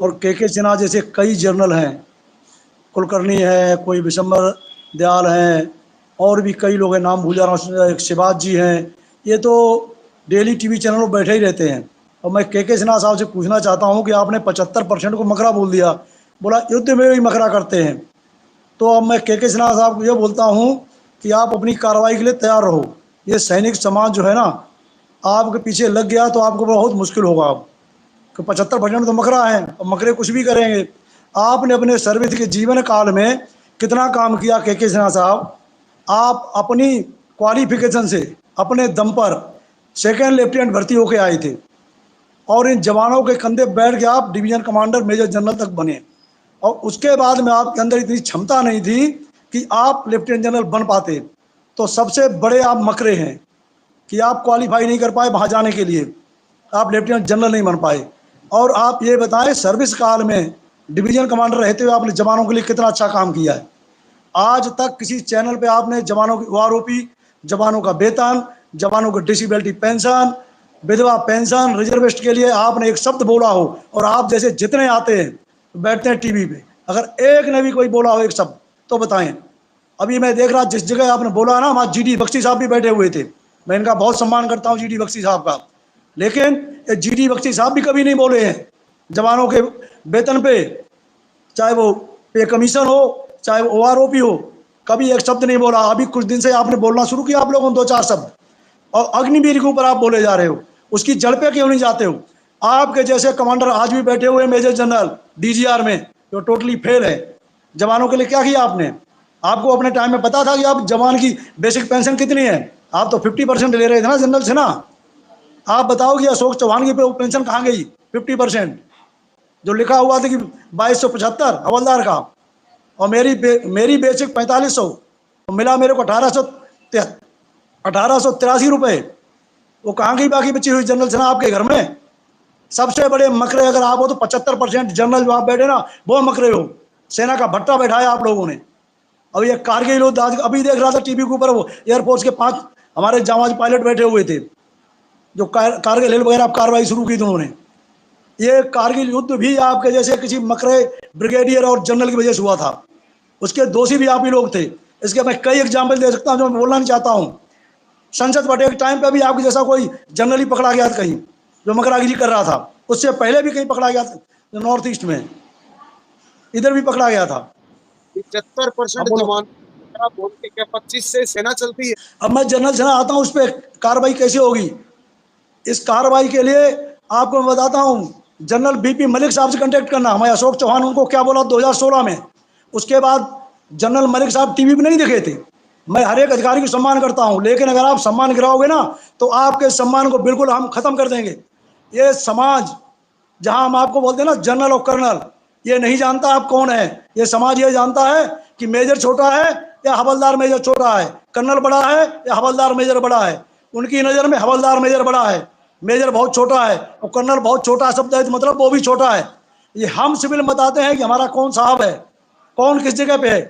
और के सिन्हा जैसे कई जर्नल हैं, कुलकर्णी है, कोई विशंबर दयाल हैं, और भी कई लोग हैं, नाम भूल जा रहा हूँ, एक शिवाज जी हैं। ये तो डेली टीवी चैनलों पर बैठे ही रहते हैं। और मैं के सिन्हा साहब से पूछना चाहता हूँ कि आपने 75% को मकरा बोल दिया, बोला युद्ध में भी मकरा करते हैं। तो अब मैं के सिन्हा साहब को ये बोलता हूँ कि आप अपनी कार्रवाई के लिए तैयार रहो। ये सैनिक समाज जो है ना, आपके पीछे लग गया तो आपको बहुत मुश्किल होगा। अब कि 75% तो मकरा है और मकरे कुछ भी करेंगे। आपने अपने सर्विस के जीवन काल में कितना काम किया के सिन्हा साहब। आप अपनी क्वालिफिकेशन से अपने दम पर सेकेंड लेफ्टिनेंट भर्ती होके आए थे, और इन जवानों के कंधे बैठ के आप डिवीजन कमांडर मेजर जनरल तक बने। और उसके बाद में आपके अंदर इतनी क्षमता नहीं थी कि आप लेफ्टिनेंट जनरल बन पाते। तो सबसे बड़े आप मकरे हैं कि आप क्वालिफाई नहीं कर पाए वहाँ जाने के लिए, आप लेफ्टिनेंट जनरल नहीं बन पाए। और आप ये बताएं, सर्विस काल में डिवीजन कमांडर रहते हुए आपने जवानों के लिए कितना अच्छा काम किया है। आज तक किसी चैनल पे आपने जवानों की ओआरओपी, जवानों का वेतन, जवानों को डिसेबिलिटी पेंशन, विधवा पेंशन, रिजर्विस्ट के लिए आपने एक शब्द बोला हो, और आप जैसे जितने आते हैं बैठते हैं टीवी पे, अगर एक ने भी कोई बोला हो एक शब्द तो बताएं। अभी मैं देख रहा जिस जगह आपने बोला ना, हमारे जीडी बख्शी साहब भी बैठे हुए थे। मैं इनका बहुत सम्मान करता हूँ जीडी बख्शी साहब का, लेकिन जीडी बख्शी साहब भी कभी नहीं बोले हैं जवानों के वेतन पे, चाहे वो पे कमीशन हो चाहे वो ओआरओपी हो, कभी एक शब्द नहीं बोला। अभी कुछ दिन से आपने बोलना शुरू किया आप लोगों ने 2-4 शब्द, और अग्निवीर के ऊपर आप बोले जा रहे हो, उसकी जड़ पे क्यों नहीं जाते हो। आपके जैसे कमांडर आज भी बैठे हुए मेजर जनरल डीजीआर में, जो टोटली फेल है। जवानों के लिए क्या किया आपने। आपको अपने टाइम में पता था कि आप जवान की बेसिक पेंशन कितनी है। आप तो 50% ले रहे थे ना जनरल से ना। आप बताओ कि अशोक चौहान की पेंशन कहाँ गई 50%, जो लिखा हुआ था कि 2275 हवलदार का, और मेरी बेसिक 4500, तो मिला मेरे को 1883 रुपये। वो कहाँ गई बाकी बची हुई जनरल सेना आपके घर में। सबसे बड़े मकरे अगर आप हो तो 75% जनरल जो आप बैठे ना, वो मकरे हो। सेना का भट्टा बैठाया आप लोगों ने। अब ये कारगिल युद्ध अभी देख रहा था टीवी के ऊपर, वो एयरफोर्स के 5 हमारे जांबाज पायलट बैठे हुए थे, जो कारगिल हिल वगैरह कार्रवाई शुरू की थी उन्होंने। ये कारगिल युद्ध भी आपके जैसे किसी मकरे ब्रिगेडियर और जनरल की वजह से हुआ था। उसके दोषी भी आप ही लोग थे। इसके मैं कई एग्जाम्पल दे सकता हूँ जो मैं बोलना नहीं चाहता हूँ। संसद बटे के टाइम पे भी आपके जैसा कोई जनरल ही पकड़ा गया था कहीं, जो मकरागिरी कर रहा था। उससे पहले भी कहीं पकड़ा गया था, नॉर्थ ईस्ट में इधर भी पकड़ा गया था। 75% जवान बोलते क्या 25 से सेना चलती है। अब मैं जनरल सेना आता हूँ, उस पर कार्रवाई कैसे होगी। इस कार्रवाई के लिए आपको मैं बताता हूँ, जनरल बीपी मलिक साहब से कांटेक्ट करना। हमारे अशोक चौहान उनको क्या बोला 2016 में। उसके बाद जनरल मलिक साहब टीवी पे नहीं दिखे थे। मैं हर एक अधिकारी को सम्मान करता हूँ, लेकिन अगर आप सम्मान गिराओगे ना तो आपके सम्मान को बिल्कुल हम खत्म कर देंगे। ये समाज जहां हम आपको बोलते हैं ना जनरल और कर्नल, ये नहीं जानता आप कौन है। ये समाज ये जानता है कि मेजर छोटा है या हवलदार मेजर छोटा है, कर्नल बड़ा है या हवलदार मेजर बड़ा है। उनकी नज़र में हवलदार मेजर बड़ा है, मेजर बहुत छोटा है, और कर्नल बहुत छोटा शब्द है तो मतलब वो भी छोटा है। ये हम सिविल बताते हैं कि हमारा कौन साहब है, कौन किस जगह पे है।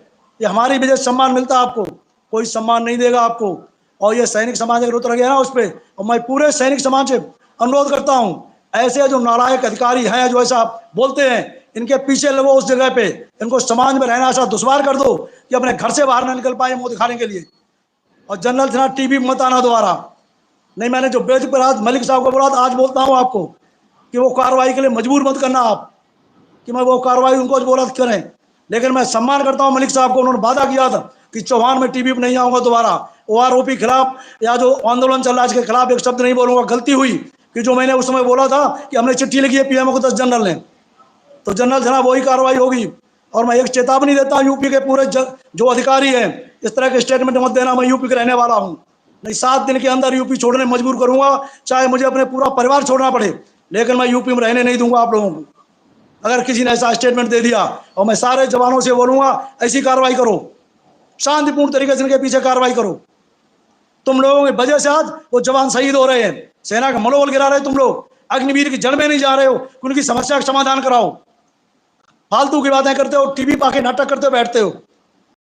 ये हमारी वजह से सम्मान मिलता है आपको, कोई सम्मान नहीं देगा आपको। और ये सैनिक समाज अगर उतर गया ना उस पर, और मैं पूरे सैनिक समाज से अनुरोध करता हूँ, ऐसे जो नालायक अधिकारी हैं जो ऐसा बोलते हैं, इनके पीछे लगो उस जगह पे। इनको समाज में रहना ऐसा दुश्वार कर दो कि अपने घर से बाहर ना निकल पाए मुंह दिखाने के लिए। और जनरल सेना टीवी मत आना दोबारा। नहीं, मैंने जो बेद पर आज मलिक साहब को बोला था, आज बोलता हूँ आपको कि वो कार्रवाई के लिए मजबूर मत करना आप, कि मैं वो कार्रवाई उनको बोला करें। लेकिन मैं सम्मान करता हूँ मलिक साहब को, उन्होंने वादा किया था कि चौहान में टीवी पर नहीं आऊँगा दोबारा। ओआरओपी खिलाफ या जो आंदोलन चल रहा है इसके खिलाफ एक शब्द नहीं बोलूँगा। गलती हुई कि जो मैंने उस समय बोला था कि हमने चिट्ठी लिखी है पीएमओ को 10 जनरल ने, तो जनरल सेना वही कार्रवाई होगी। और मैं एक चेतावनी देता हूँ यूपी के पूरे जो अधिकारी हैं, इस तरह के स्टेटमेंट मत देना। मैं यूपी का रहने वाला हूँ, नहीं 7 दिन के अंदर यूपी छोड़ने मजबूर करूंगा, चाहे मुझे अपने पूरा परिवार छोड़ना पड़े, लेकिन मैं यूपी में रहने नहीं दूंगा आप लोगों को। अगर किसी ने ऐसा स्टेटमेंट दे दिया, और मैं सारे जवानों से बोलूंगा ऐसी कार्रवाई करो, शांतिपूर्ण तरीके से इनके पीछे कार्रवाई करो। तुम लोगों की वजह से आज वो जवान शहीद हो रहे हैं, सेना का मनोबल गिरा रहे तुम लोग। अग्निवीर की जड़ में नहीं जा रहे हो, उनकी समस्या का समाधान कराओ। फालतू की बातें करते हो, टीवी पाके नाटक करते हो, बैठते हो।